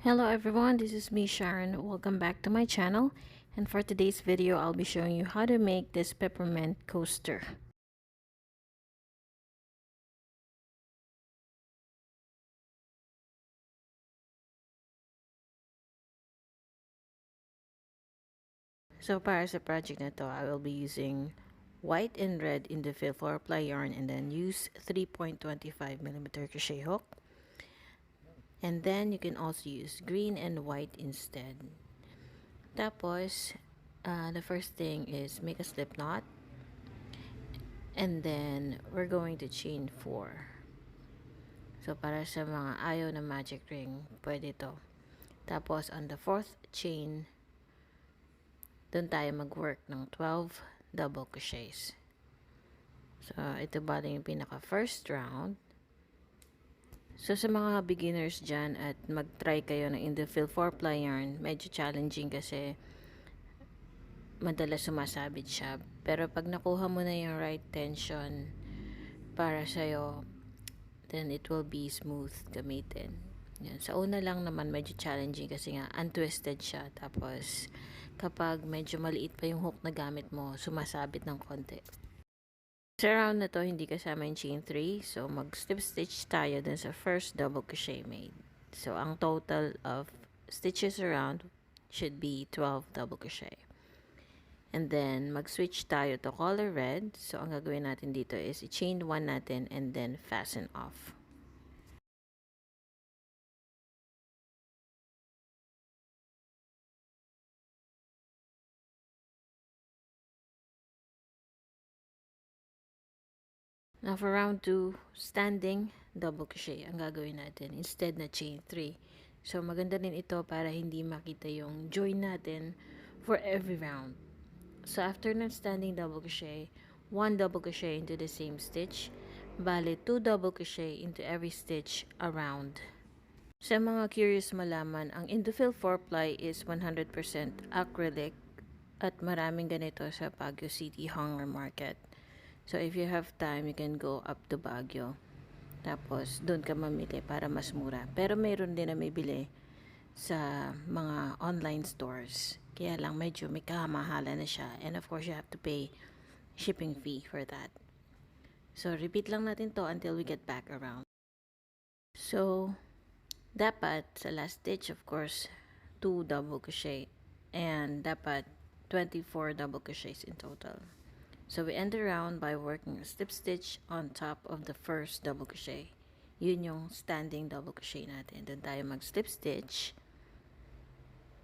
Hello everyone, this is me Sharon. Welcome back to my channel, and for today's video I'll be showing you how to make this peppermint coaster. So para sa project na to, I will be using white and red in the fill 4-ply yarn, and then use 3.25mm crochet hook. And then you can also use green and white instead. Tapos, the first thing is make a slip knot, and then we're going to chain 4. So, para sa mga ayaw na magic ring, pwede to. Tapos, on the 4th chain, doon tayo mag-work ng 12 double crochets. So, ito bali yung pinaka first round. So, sa mga beginners dyan at mag-try kayo ng in the fill 4-ply yarn, medyo challenging kasi madalas sumasabit siya. Pero pag nakuha mo na yung right tension para sa'yo, then it will be smooth gamitin. Yan. Sa una lang naman medyo challenging kasi nga untwisted siya. Tapos kapag medyo maliit pa yung hook na gamit mo, sumasabit ng konti. Sa round na to, hindi kasama yung chain 3. So mag slip stitch tayo dun sa first double crochet made. So ang total of stitches around should be 12 double crochet. And then mag-switch tayo to color red. So ang gagawin natin dito is i-chain 1 natin and then fasten off. Now for round 2, standing double crochet ang gagawin natin instead na chain 3. So maganda din ito para hindi makita yung join natin for every round. So after ng standing double crochet, 1 double crochet into the same stitch, bale 2 double crochet into every stitch around. Sa mga curious malaman, ang Indofill 4-ply is 100% acrylic at maraming ganito sa Baguio City Hunger Market. So if you have time, you can go up to Baguio. Tapos doon ka mamili para mas mura. Pero mayroon din na may bili sa mga online stores. Kaya lang medyo may kamahalan na siya. And of course, you have to pay shipping fee for that. So, repeat lang natin to until we get back around. So, dapat sa last stitch, of course, 2 double crochet. And dapat 24 double crochets in total. So, we end the round by working a slip stitch on top of the first double crochet. Yun yung standing double crochet natin. Doon tayo mag-slip stitch.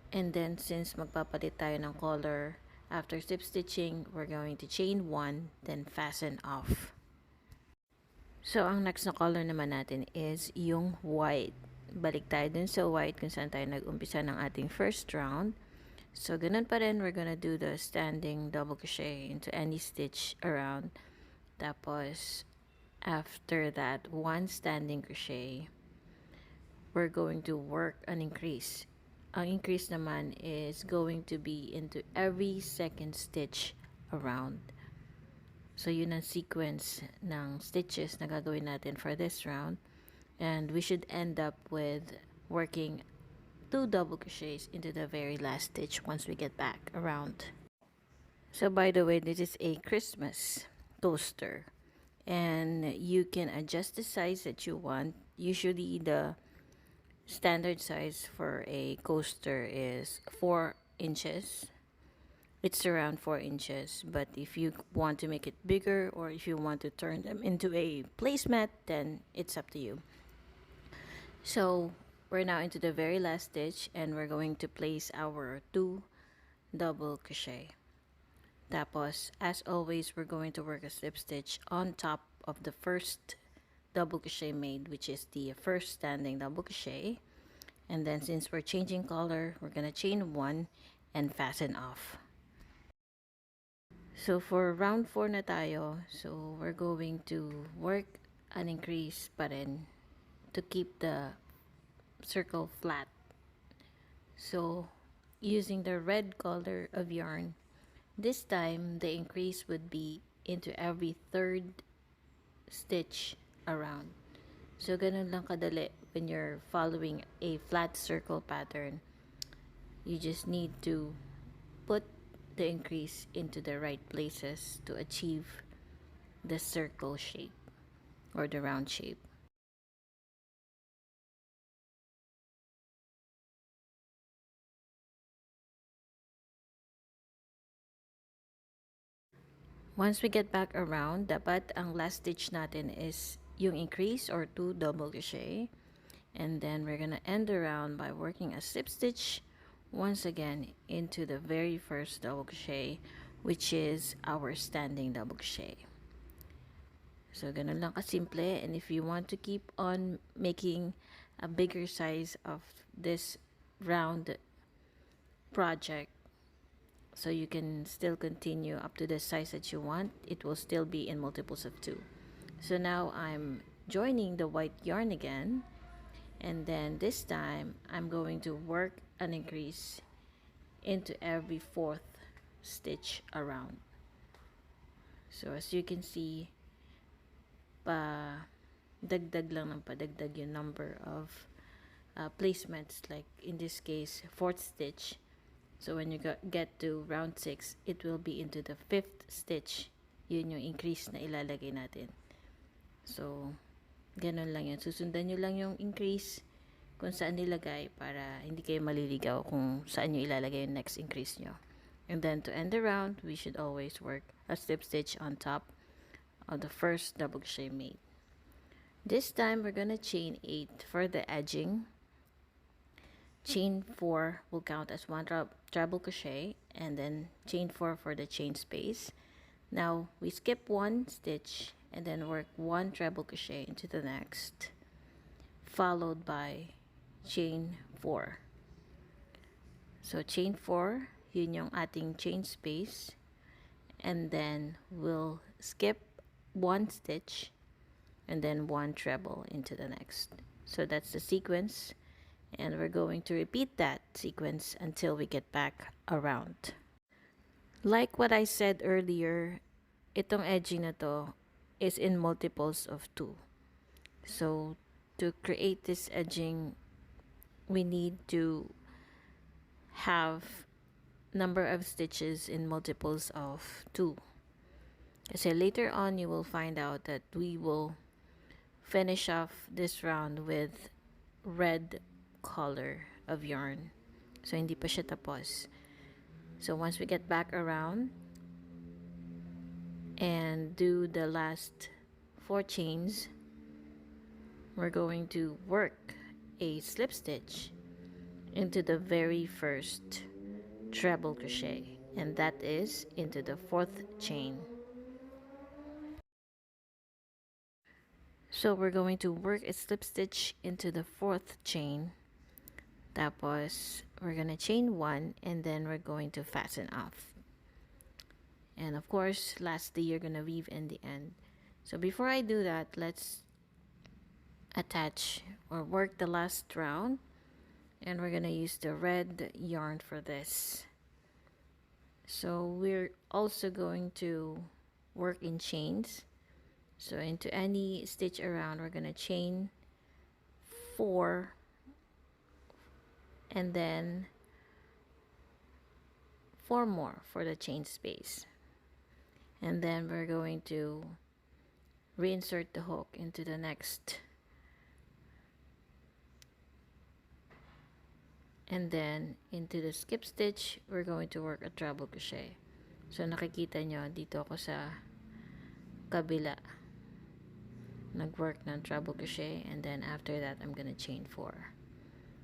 And then, since magpapalit tayo ng color, after slip stitching, we're going to chain 1, then fasten off. So, ang next na color naman natin is yung white. Balik tayo dun sa white kung saan tayo nag-umpisa ng ating first round. So, ganun pa rin, we're gonna do the standing double crochet into any stitch around. Tapos, after that, 1 standing crochet, we're going to work an increase. Ang increase naman is going to be into every second stitch around. So, yun ang sequence ng stitches na gagawin natin for this round. And we should end up with working 2 double crochets into the very last stitch once we get back around. So, by the way, this is a Christmas coaster. And you can adjust the size that you want. Usually, the standard size for a coaster is 4 inches. It's around 4 inches, but if you want to make it bigger or if you want to turn them into a placemat, then it's up to you. So we're now into the very last stitch and we're going to place our 2 double crochet. Tapos, as always, we're going to work a slip stitch on top of the first double crochet made, which is the first standing double crochet. And then since we're changing color, we're gonna chain 1 and fasten off. So for round 4 na tayo, so we're going to work an increase pa rin to keep the circle flat. So using the red color of yarn, this time the increase would be into every third stitch around. So ganun lang kadali when you're following a flat circle pattern, you just need to put the increase into the right places to achieve the circle shape or the round shape. Once we get back around, dapat ang last stitch natin is yung increase or 2 double crochet. And then we're gonna end around by working a slip stitch once again into the very first double crochet, which is our standing double crochet. So ganun lang kasimple, and if you want to keep on making a bigger size of this round project, so you can still continue up to the size that you want, it will still be in multiples of 2. So now I'm joining the white yarn again, and then this time I'm going to work an increase into every fourth stitch around. So as you can see, dagdag lang ng padagdag yung number of placements, like in this case fourth stitch. So when you get to round 6, it will be into the fifth stitch. Yun yung increase na ilalagay natin. So ganun lang yun, susundan nyo lang yung increase kung saan nilagay para hindi kayo maliligaw kung saan nyo ilalagay yung next increase nyo. And then to end the round, we should always work a slip stitch on top of the first double crochet made. This time we're gonna chain 8 for the edging. Chain 4 will count as one treble crochet, and then chain 4 for the chain space. Now we skip one stitch and then work one treble crochet into the next, followed by chain 4. So chain 4, yun yung ating chain space, and then we'll skip one stitch and then one treble into the next. So that's the sequence, and we're going to repeat that sequence until we get back around. Like what I said earlier, itong edging na to is in multiples of 2. So to create this edging, we need to have number of stitches in multiples of 2. So later on you will find out that we will finish off this round with red color of yarn. So hindi pa siya tapos. So once we get back around and do the last 4 chains, we're going to work a slip stitch into the very first treble crochet, and that is into the 4th chain. So we're going to work a slip stitch into the 4th chain, tapos we're gonna chain 1, and then we're going to fasten off. And of course, lastly, you're gonna weave in the end. So before I do that, let's attach or work the last round, and we're gonna use the red yarn for this. So we're also going to work in chains. So into any stitch around, we're gonna chain 4 and then 4 more for the chain space, and then we're going to reinsert the hook into the next, and then into the skip stitch we're going to work a treble crochet. So nakikita nyo dito ako sa kabila nag-work ng treble crochet, and then after that I'm gonna chain 4,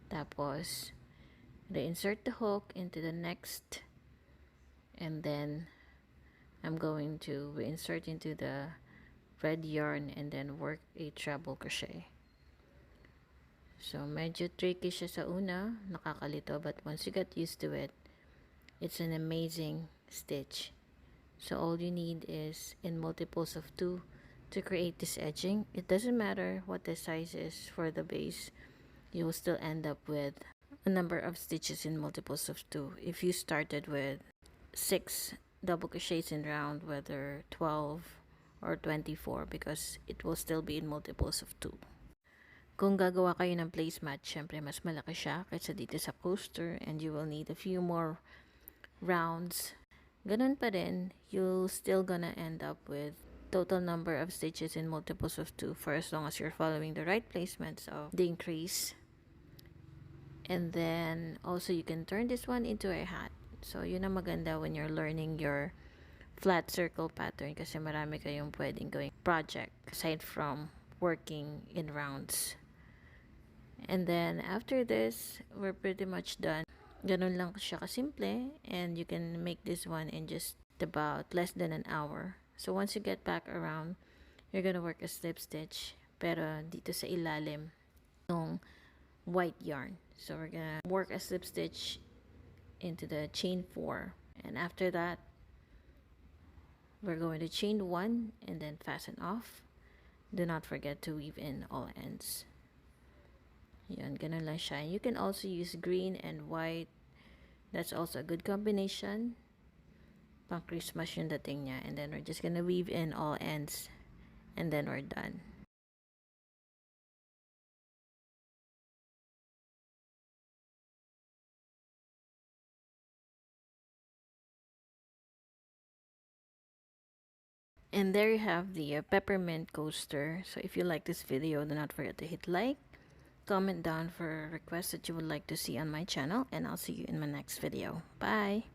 tapos reinsert the hook into the next, and then I'm going to reinsert into the red yarn and then work a treble crochet. So medyo tricky siya sa una, nakakalito, but once you get used to it, it's an amazing stitch. So all you need is in multiples of 2 to create this edging. It doesn't matter what the size is for the base, you will still end up with a number of stitches in multiples of 2 if you started with 6 double crochets in round, whether 12 or 24, because it will still be in multiples of 2. Kung gagawa kayo ng placemat, syempre mas malaki siya kaysa dito sa coaster and you will need a few more rounds. Ganun pa rin, you'll still gonna end up with total number of stitches in multiples of 2 for as long as you're following the right placements of the increase. And then also you can turn this one into a hat. So yun ang maganda when you're learning your flat circle pattern kasi marami kayong pwedeng gawing project aside from working in rounds. And then after this, we're pretty much done. Ganun lang siya kasimple, and you can make this one in just about less than an hour. So once you get back around, you're gonna work a slip stitch pero dito sa ilalim ng white yarn. So we're gonna work a slip stitch into the chain 4, and after that we're going to chain 1 and then fasten off. Do not forget to weave in all ends. Yan, ganun lang siya. You can also use green and white. That's also a good combination. Pang Christmas yung dating niya. And then we're just gonna weave in all ends. And then we're done. And there you have the peppermint coaster. So if you like this video, do not forget to hit like. Comment down for requests that you would like to see on my channel. And I'll see you in my next video. Bye!